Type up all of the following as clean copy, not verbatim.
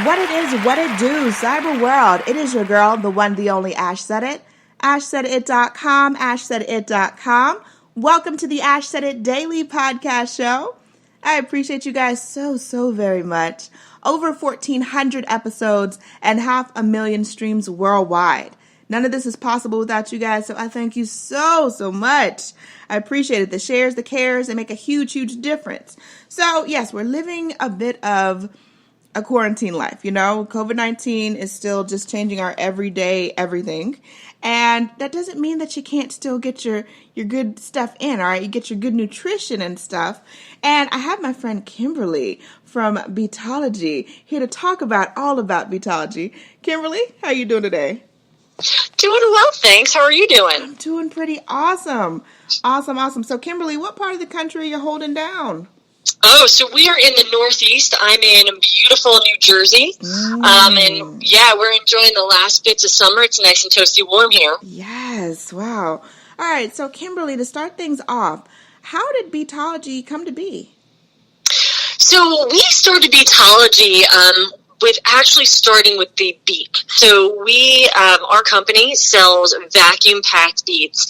What it is, what it do, cyber world. It is your girl, the one, the only Ash Said It. AshSaidIt.com, AshSaidIt.com. Welcome to the Ash Said It Daily Podcast Show. I appreciate you guys so very much. Over 1,400 episodes and 500,000 streams worldwide. None of this is possible without you guys, so I thank you so much. I appreciate it. The shares, the cares, they make a huge difference. So, yes, we're living a bit of a quarantine life, you know. COVID-19 is still just changing our everyday everything. And that doesn't mean that you can't still get your good stuff in, all right? You get your good nutrition and stuff. And I have my friend Kimberly from Beetology here to talk all about Beetology. Kimberly, how are you doing today? Doing well, thanks. How are you doing? I'm doing pretty awesome. Awesome. So, Kimberly, what part of the country are you holding down? Oh, so we are in the Northeast. I'm in beautiful New Jersey. And yeah, we're enjoying the last bits of summer. It's nice and toasty warm here. Yes, wow. All right, so Kimberly, to start things off, how did Beetology come to be? So we started Beetology with actually starting with the Beet. So we, our company sells vacuum-packed beets,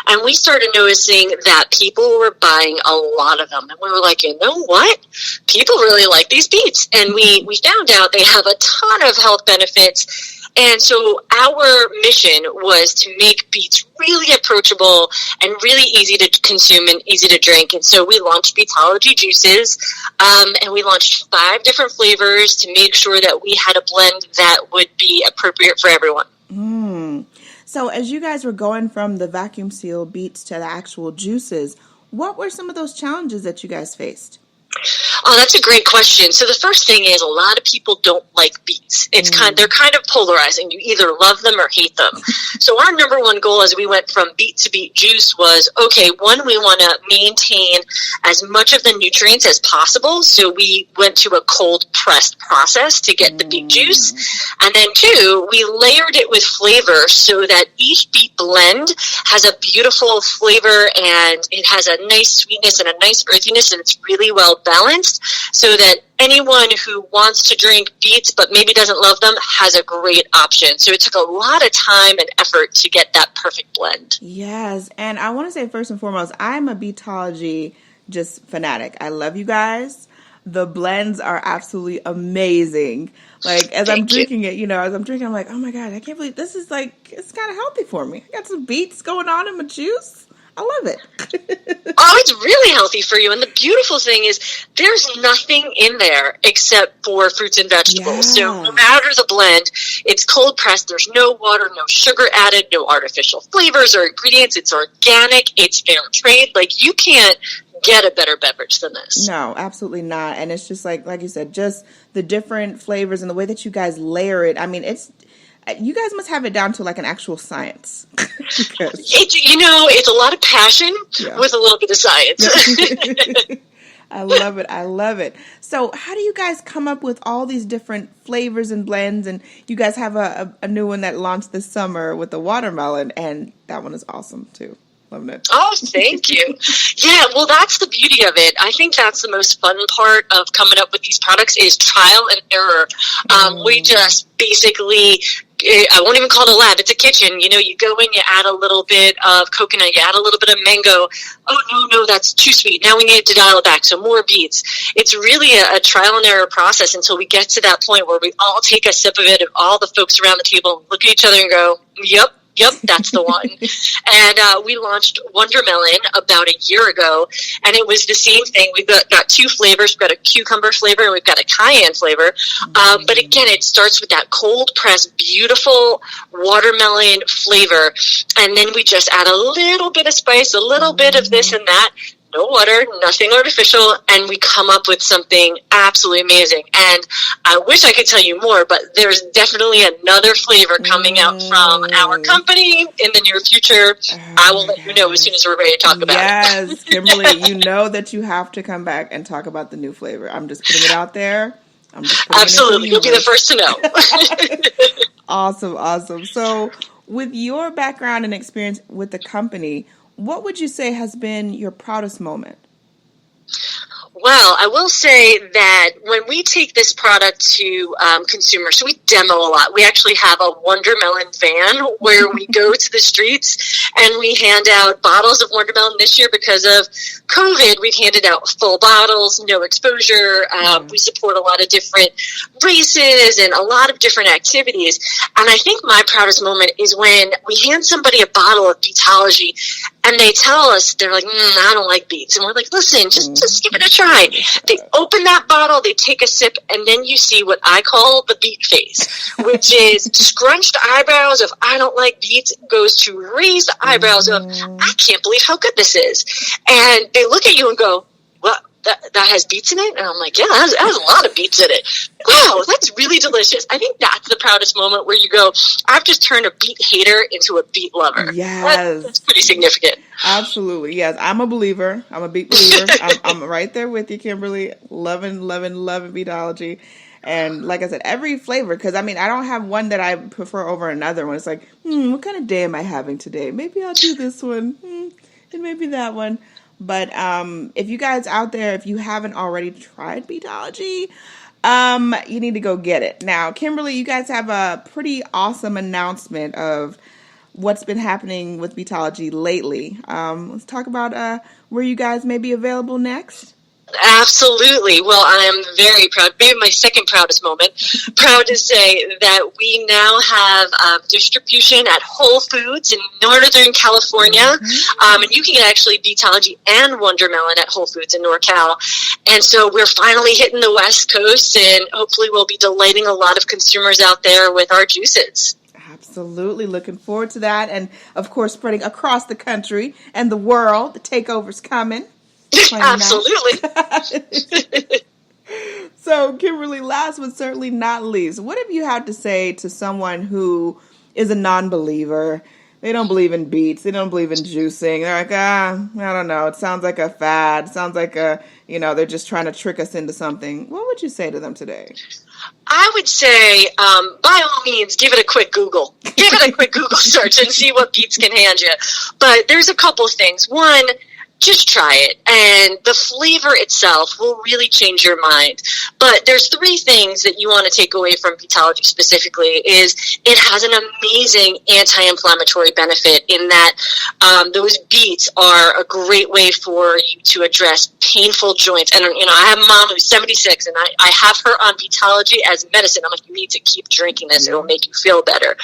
and we started noticing that people were buying a lot of them. And we were like, you know what? People really like these beets. And we found out they have a ton of health benefits. And so our mission was to make beets really approachable and really easy to consume and easy to drink. And so we launched Beetology juices, and we launched 5 different flavors to make sure that we had a blend that would be appropriate for everyone. So as you guys were going from the vacuum seal beets to the actual juices, what were some of those challenges that you guys faced? Oh, that's a great question. So the first thing is a lot of people don't like beets. They're kind of polarizing. You either love them or hate them. So our number one goal as we went from beet to beet juice was, okay, one, we want to maintain as much of the nutrients as possible. So we went to a cold pressed process to get the beet juice. And then 2, we layered it with flavor so that each beet blend has a beautiful flavor and it has a nice sweetness and a nice earthiness, and it's really well balanced, so that anyone who wants to drink beets but maybe doesn't love them has a great option. So it took a lot of time and effort to get that perfect blend. Yes, and I want to say first and foremost, I'm a Beetology just fanatic. I love you guys. The blends are absolutely amazing. Like, as I'm drinking it, I'm like, oh my God, I can't believe this is like, it's kind of healthy for me. I got some beets going on in my juice. I love it. Oh, it's really healthy for you. And the beautiful thing is there's nothing in there except for fruits and vegetables. Yeah. So no matter the blend, it's cold pressed. There's no water, no sugar added, no artificial flavors or ingredients. It's organic. It's fair trade. Like, you can't get a better beverage than this. No, absolutely not. And it's just like you said, just the different flavors and the way that you guys layer it. I mean, you guys must have it down to like an actual science. It's a lot of passion with a little bit of science. I love it. So how do you guys come up with all these different flavors and blends? And you guys have a new one that launched this summer with the Wondermelon, and that one is awesome too. Loving it. Oh, thank you. Yeah, well, that's the beauty of it. I think that's the most fun part of coming up with these products is trial and error. We just basically, I won't even call it a lab. It's a kitchen. You go in, you add a little bit of coconut, you add a little bit of mango. Oh, no, that's too sweet. Now we need to dial it back. So more beets. It's really a trial and error process until we get to that point where we all take a sip of it and all the folks around the table look at each other and go, Yep, that's the one. And we launched Wondermelon about a year ago, and it was the same thing. We've got 2 flavors. We've got a cucumber flavor, and we've got a cayenne flavor. But again, it starts with that cold-pressed, beautiful watermelon flavor, and then we just add a little bit of spice, a little bit of this and that. No water, nothing artificial, and we come up with something absolutely amazing. And I wish I could tell you more, but there's definitely another flavor coming out from our company in the near future. I will let you know as soon as we're ready to talk about it. Yes, Kimberly, you know that you have to come back and talk about the new flavor. I'm just putting it out there. Absolutely, you'll be the first to know. Awesome. So with your background and experience with the company, what would you say has been your proudest moment? Well, I will say that when we take this product to consumers, so we demo a lot. We actually have a Wondermelon van where we go to the streets and we hand out bottles of Wondermelon. This year, because of COVID, we've handed out full bottles, no exposure. We support a lot of different races and a lot of different activities. And I think my proudest moment is when we hand somebody a bottle of Beetology and they tell us, they're like, I don't like beets. And we're like, listen, just give it a try. They open that bottle, they take a sip, and then you see what I call the beet face, which is scrunched eyebrows of I don't like beets goes to raised eyebrows of I can't believe how good this is. And they look at you and go, what? That has beets in it? And I'm like, yeah, that has a lot of beets in it. Wow, that's really delicious. I think that's the proudest moment where you go, I've just turned a beet hater into a beet lover. Yes. That's pretty significant. Absolutely. Yes, I'm a believer. I'm a beet believer. I'm right there with you, Kimberly. Loving Beetology. And like I said, every flavor, because I don't have one that I prefer over another one. It's like, what kind of day am I having today? Maybe I'll do this one. And maybe that one. But if you guys out there, if you haven't already tried Beetology, you need to go get it. Now, Kimberly, you guys have a pretty awesome announcement of what's been happening with Beetology lately. Let's talk about where you guys may be available next. Absolutely. Well, I am very proud, maybe my second proudest moment, proud to say that we now have distribution at Whole Foods in Northern California. And you can get actually Beetology and Wondermelon at Whole Foods in NorCal. And so we're finally hitting the West Coast, and hopefully we'll be delighting a lot of consumers out there with our juices. Absolutely. Looking forward to that. And, of course, spreading across the country and the world. The takeover's coming. Absolutely. So, Kimberly, last but certainly not least, what have you had to say to someone who is a non-believer? They don't believe in beets. They don't believe in juicing. They're like, I don't know. It sounds like a fad. It sounds like they're just trying to trick us into something. What would you say to them today? I would say, by all means, give it a quick Google. Give it a quick Google search and see what beets can hand you. But there's a couple of things. One, just try it, and the flavor itself will really change your mind. But there's three things that you want to take away from Beetology specifically. Is it has an amazing anti-inflammatory benefit in that those beets are a great way for you to address painful joints. And I have a mom who's 76, and I have her on Beetology as medicine. I'm like, you need to keep drinking this; it'll make you feel better.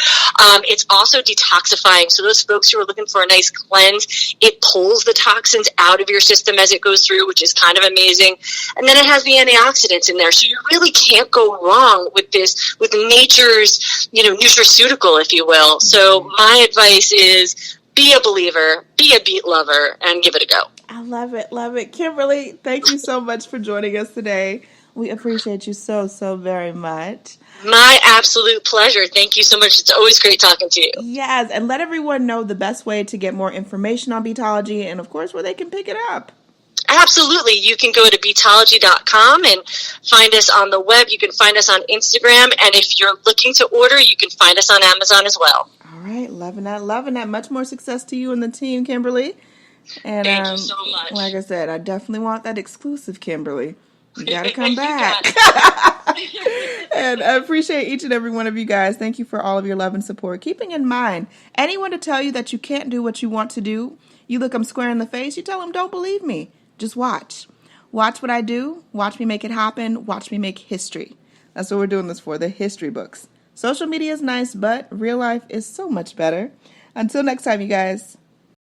It's also detoxifying. So those folks who are looking for a nice cleanse, it pulls the toxins out of your system as it goes through, which is kind of amazing. And then it has the antioxidants in there, so you really can't go wrong with this, with nature's, nutraceutical, if you will. So my advice is be a believer, be a beet lover, and give it a go. I love it. Kimberly, thank you so much for joining us today. We appreciate you so, so very much. My absolute pleasure. Thank you so much. It's always great talking to you. Yes, and let everyone know the best way to get more information on Beetology and, of course, where they can pick it up. Absolutely. You can go to Beetology.com and find us on the web. You can find us on Instagram. And if you're looking to order, you can find us on Amazon as well. All right. Loving that. Much more success to you and the team, Kimberly. And, thank you so much. Like I said, I definitely want that exclusive, Kimberly. You got to come back. And I appreciate each and every one of you guys. Thank you for all of your love and support. Keeping in mind, anyone to tell you that you can't do what you want to do, you look them square in the face, you tell them, don't believe me. Just watch. Watch what I do. Watch me make it happen. Watch me make history. That's what we're doing this for, the history books. Social media is nice, but real life is so much better. Until next time, you guys.